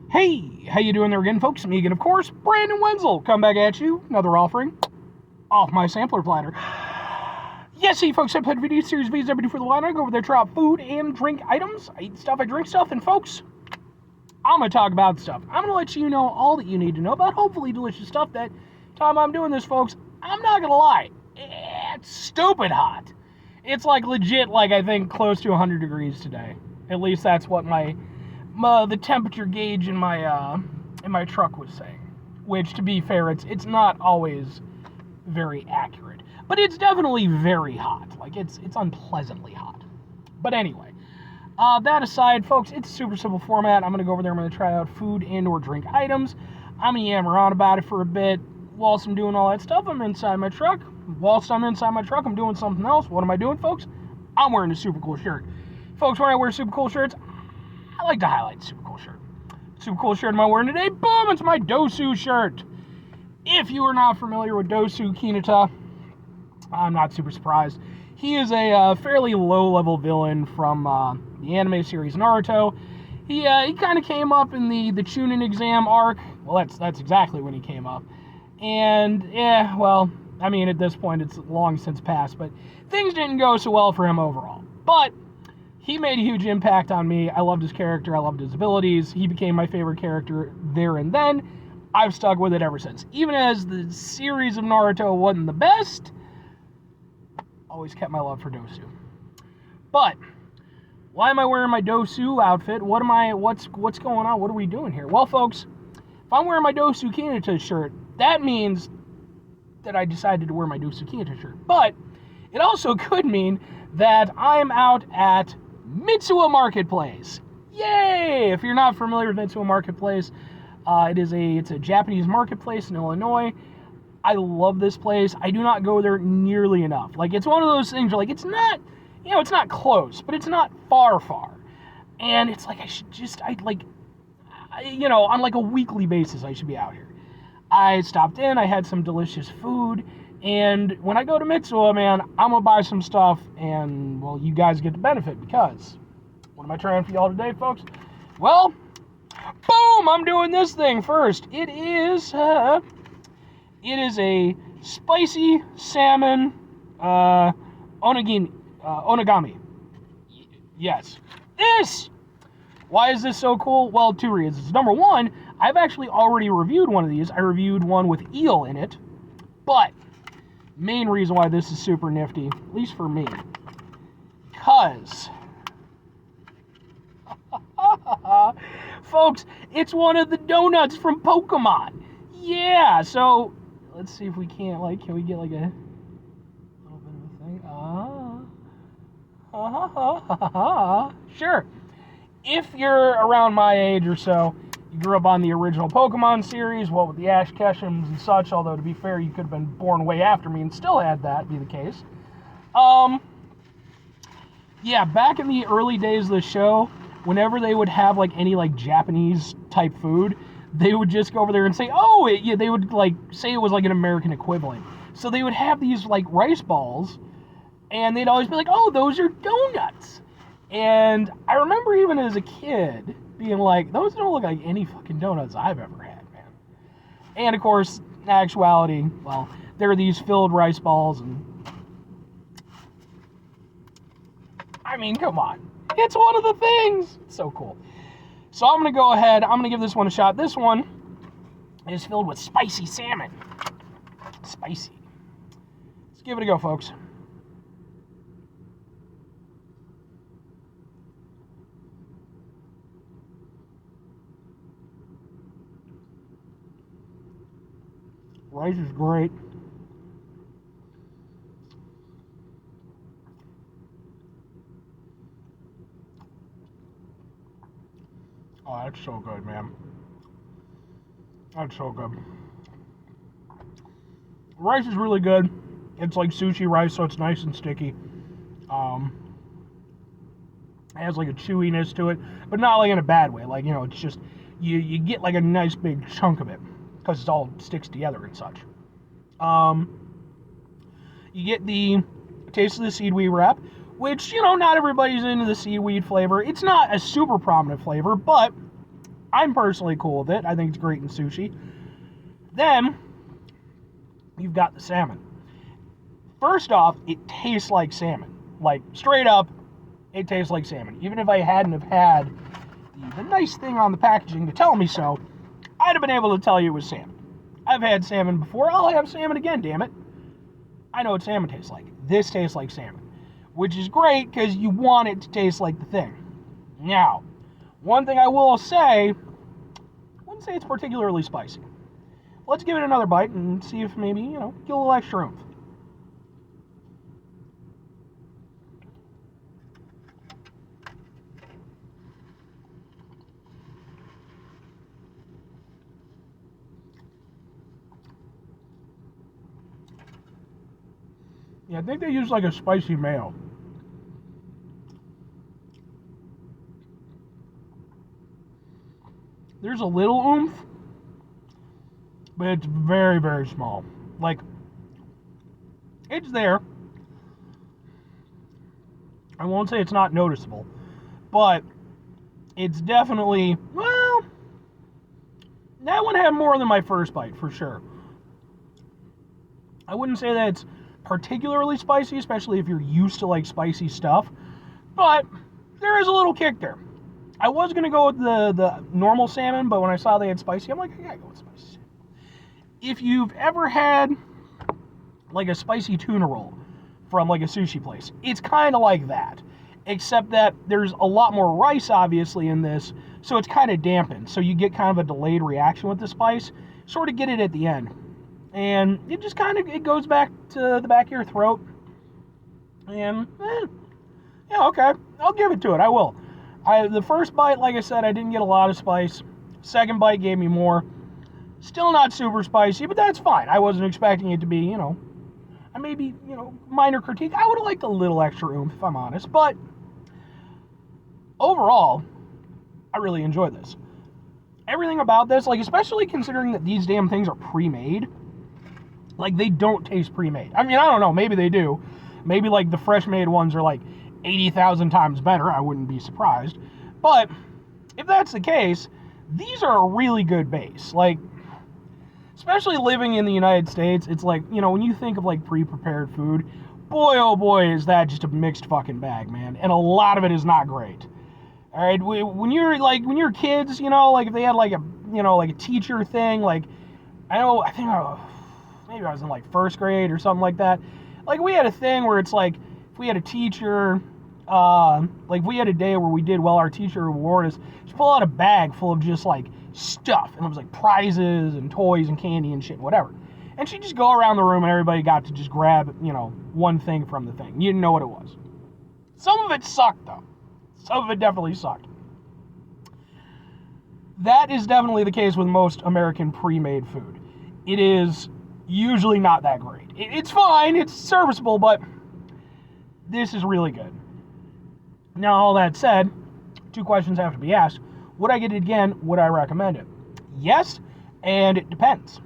Hey, how you doing there again, folks? Me again, of course, Brandon Wenzel. Come back at you, another offering off my sampler platter. Yes, hey folks, I put video series videos every day for the line. I go over there, try out food and drink items. I eat stuff, I drink stuff, and folks, I'm going to talk about stuff. I'm going to let you know all that you need to know about hopefully delicious stuff. That time I'm doing this, folks, I'm not going to lie, it's stupid hot. It's like legit, like I think close to 100 degrees today. At least that's what the temperature gauge in my truck was saying. Which, to be fair, it's not always very accurate, but it's definitely very hot. Like it's unpleasantly hot. But anyway, that aside, folks, it's a super simple format. I'm gonna go over there. I'm gonna try out food and/or drink items. I'm gonna yammer on about it for a bit. Whilst I'm doing all that stuff, I'm inside my truck. Whilst I'm inside my truck, I'm doing something else. What am I doing, folks? I'm wearing a super cool shirt. Folks, when I wear super cool shirts, I like to highlight the super cool shirt. Super cool shirt am I wearing today? Boom! It's my Dosu shirt. If you are not familiar with Dosu Kinata, I'm not super surprised. He is a fairly low-level villain from the anime series Naruto. He kind of came up in the Chunin exam arc. Well, that's exactly when he came up. And, yeah, well, I mean, at this point, it's long since passed, but things didn't go so well for him overall. But he made a huge impact on me. I loved his character. I loved his abilities. He became my favorite character there and then. I've stuck with it ever since. Even as the series of Naruto wasn't the best, always kept my love for Dosu. But why am I wearing my Dosu outfit? What's going on? What are we doing here? Well, folks, if I'm wearing my Dosu Kinata shirt, that means that I decided to wear my Dosu Kinata shirt. But it also could mean that I'm out at Mitsuwa Marketplace. Yay! If you're not familiar with Mitsuwa Marketplace, it's a Japanese marketplace in Illinois. I love this place. I do not go there nearly enough. Like, it's one of those things where, like, it's not, it's not close, but it's not far. And it's like, on like a weekly basis, I should be out here. I stopped in, I had some delicious food, and when I go to Mitsuwa, man, I'm gonna buy some stuff, and, well, you guys get the benefit, because what am I trying for y'all today, folks? Well, boom, I'm doing this thing first. It is a spicy salmon onigami. Yes. Why is this so cool? Well, two reasons. Number one, I've actually already reviewed one of these. I reviewed one with eel in it. But main reason why this is super nifty, at least for me, because folks, it's one of the donuts from Pokemon. Yeah, so let's see if we can't, can we get like a little bit of a thing? Sure. If you're around my age or so, you grew up on the original Pokemon series, what with the Ash Ketchums and such, although to be fair, you could have been born way after me and still had that be the case. Yeah, back in the early days of the show, whenever they would have any Japanese type food, they would just go over there and say, they would say it was like an American equivalent. So they would have these rice balls, and they'd always be like, oh, those are donuts. And I remember even as a kid being like, those don't look like any fucking donuts I've ever had, man. And of course, in actuality, well, there are these filled rice balls, and I mean, come on. It's one of the things. It's so cool. So I'm going to go ahead. I'm going to give this one a shot. This one is filled with spicy salmon. Spicy. Let's give it a go, folks. Rice is great. Oh, that's so good, man. That's so good. Rice is really good. It's like sushi rice, so it's nice and sticky. It has a chewiness to it, but not in a bad way. It's just, you get a nice big chunk of it, because it all sticks together and such. You get the taste of the seaweed wrap, which, not everybody's into the seaweed flavor. It's not a super prominent flavor, but I'm personally cool with it. I think it's great in sushi. Then, you've got the salmon. First off, it tastes like salmon. Like, straight up, it tastes like salmon. Even if I hadn't have had the nice thing on the packaging to tell me so, I'd have been able to tell you it was salmon. I've had salmon before. I'll have salmon again, damn it. I know what salmon tastes like. This tastes like salmon, which is great because you want it to taste like the thing. Now, one thing I will say, I wouldn't say it's particularly spicy. Let's give it another bite and see if maybe, get a little extra oomph. Yeah, I think they use like a spicy mayo. There's a little oomph, but it's very, very small. Like, it's there. I won't say it's not noticeable, but it's definitely, well, that one had more than my first bite, for sure. I wouldn't say that it's particularly spicy, especially if you're used to, like, spicy stuff, but there is a little kick there. I was going to go with the normal salmon, but when I saw they had spicy, I'm like, I gotta go with spicy salmon. If you've ever had, like, a spicy tuna roll from, like, a sushi place, it's kind of like that, except that there's a lot more rice, obviously, in this, so it's kind of dampened, so you get kind of a delayed reaction with the spice, sort of get it at the end, and it just kind of, it goes back to the back of your throat, and, yeah, okay, I'll give it to it, I will. The first bite, like I said, I didn't get a lot of spice. Second bite gave me more. Still not super spicy, but that's fine. I wasn't expecting it to be, maybe, minor critique. I would have liked a little extra oomph, if I'm honest. But overall, I really enjoyed this. Everything about this, like, especially considering that these damn things are pre-made, like, they don't taste pre-made. I mean, I don't know. Maybe they do. Maybe, like, the fresh-made ones are, like, 80,000 times better. I wouldn't be surprised. But if that's the case, these are a really good base. Like, especially living in the United States, it's like, when you think of, like, pre-prepared food, boy, oh boy, is that just a mixed fucking bag, man. And a lot of it is not great. All right, when you're kids, like, if they had, like, a teacher thing, like, maybe I was in, like, first grade or something like that. Like, we had a thing where it's like, if we had a teacher, like, we had a day where we did well, our teacher rewarded us, just pull out a bag full of just, like, stuff, and it was, like, prizes and toys and candy and shit, whatever. And she'd just go around the room, and everybody got to just grab, one thing from the thing. You didn't know what it was. Some of it sucked, though. Some of it definitely sucked. That is definitely the case with most American pre-made food. It is usually not that great. It's fine, it's serviceable, but this is really good. Now, all that said, two questions have to be asked. Would I get it again? Would I recommend it? Yes, and it depends.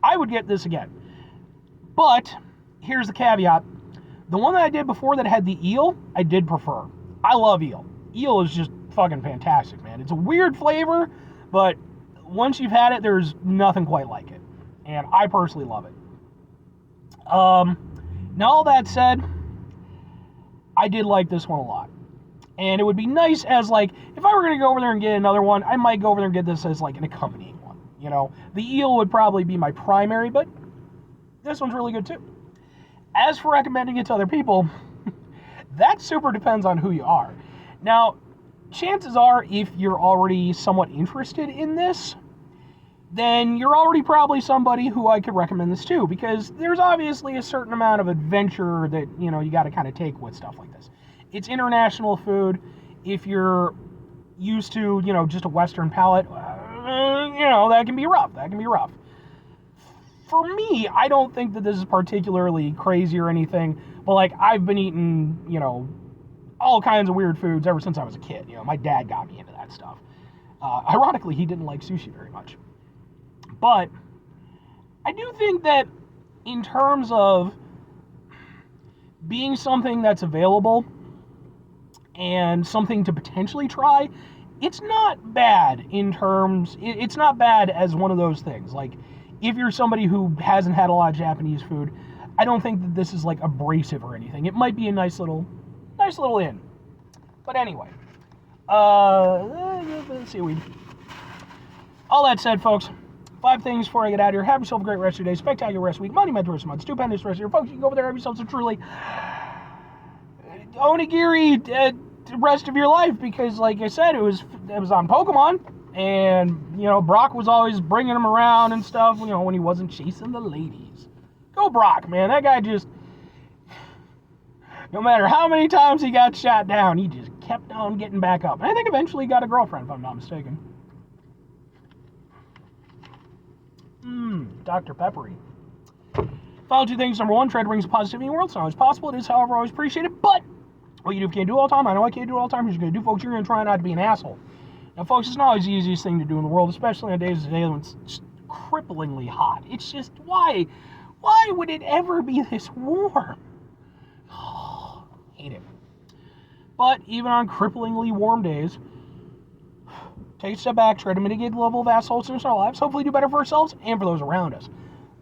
I would get this again. But here's the caveat. The one that I did before that had the eel, I did prefer. I love eel. Eel is just fucking fantastic, man. It's a weird flavor, but once you've had it, there's nothing quite like it. And I personally love it. Now, all that said, I did like this one a lot. And it would be nice as, like, if I were going to go over there and get another one, I might go over there and get this as, like, an accompanying one. The eel would probably be my primary, but this one's really good too. As for recommending it to other people, that super depends on who you are. Now, chances are, if you're already somewhat interested in this, then you're already probably somebody who I could recommend this to, because there's obviously a certain amount of adventure that, you got to kind of take with stuff like this. It's international food. If you're used to, just a Western palate, that can be rough. That can be rough. For me, I don't think that this is particularly crazy or anything, but, like, I've been eating, all kinds of weird foods ever since I was a kid. My dad got me into that stuff. Ironically, he didn't like sushi very much. But I do think that in terms of being something that's available and something to potentially try, it's not bad in terms, it's not bad as one of those things. Like, if you're somebody who hasn't had a lot of Japanese food, I don't think that this is like abrasive or anything. It might be a nice little in. But anyway, let's see. All that said, folks, 5 things before I get out of here. Have yourself a great rest of your day, spectacular rest of the week, monumental rest of the month, stupendous rest of your folks. You can go over there, have yourselves a truly Onigiri the rest of your life, because like I said, it was on Pokemon, and you know, Brock was always bringing him around and stuff, you know, when he wasn't chasing the ladies. Go Brock, man. That guy just, no matter how many times he got shot down, he just kept on getting back up. And I think eventually he got a girlfriend, if I'm not mistaken. Dr. Peppery. Final 2 things. Number 1, try to bring some positivity in the world. It's not always possible. It is, however, always appreciated. But what you do, if you can't do it all the time, I know I can't do it all the time. Here's what you're going to do, folks. You're going to try not to be an asshole. Now, folks, it's not always the easiest thing to do in the world, especially on days today when it's just cripplingly hot. It's just, why? Why would it ever be this warm? Oh, hate it. But even on cripplingly warm days, take a step back, try to mitigate the level of assholes in our lives, hopefully do better for ourselves and for those around us.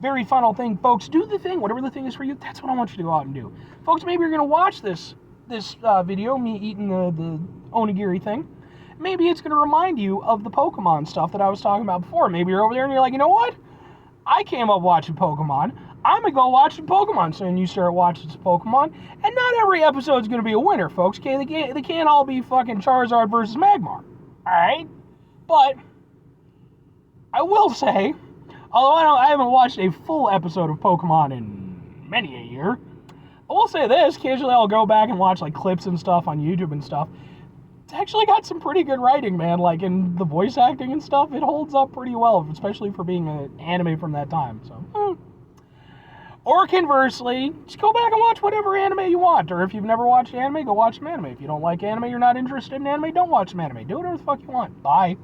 Very final thing, folks, do the thing, whatever the thing is for you, that's what I want you to go out and do. Folks, maybe you're going to watch this video, me eating the onigiri thing. Maybe it's going to remind you of the Pokemon stuff that I was talking about before. Maybe you're over there and you're like, you know what? I came up watching Pokemon. I'm going to go watch some Pokemon. So then you start watching some Pokemon. And not every episode is going to be a winner, folks. Okay? They can't all be fucking Charizard versus Magmar. Alright? But I will say, although I haven't watched a full episode of Pokemon in many a year, I will say this, occasionally I'll go back and watch like clips and stuff on YouTube and stuff. It's actually got some pretty good writing, man, like in the voice acting and stuff. It holds up pretty well, especially for being an anime from that time. So, Or conversely, just go back and watch whatever anime you want. Or if you've never watched anime, go watch some anime. If you don't like anime, you're not interested in anime, don't watch some anime. Do whatever the fuck you want. Bye.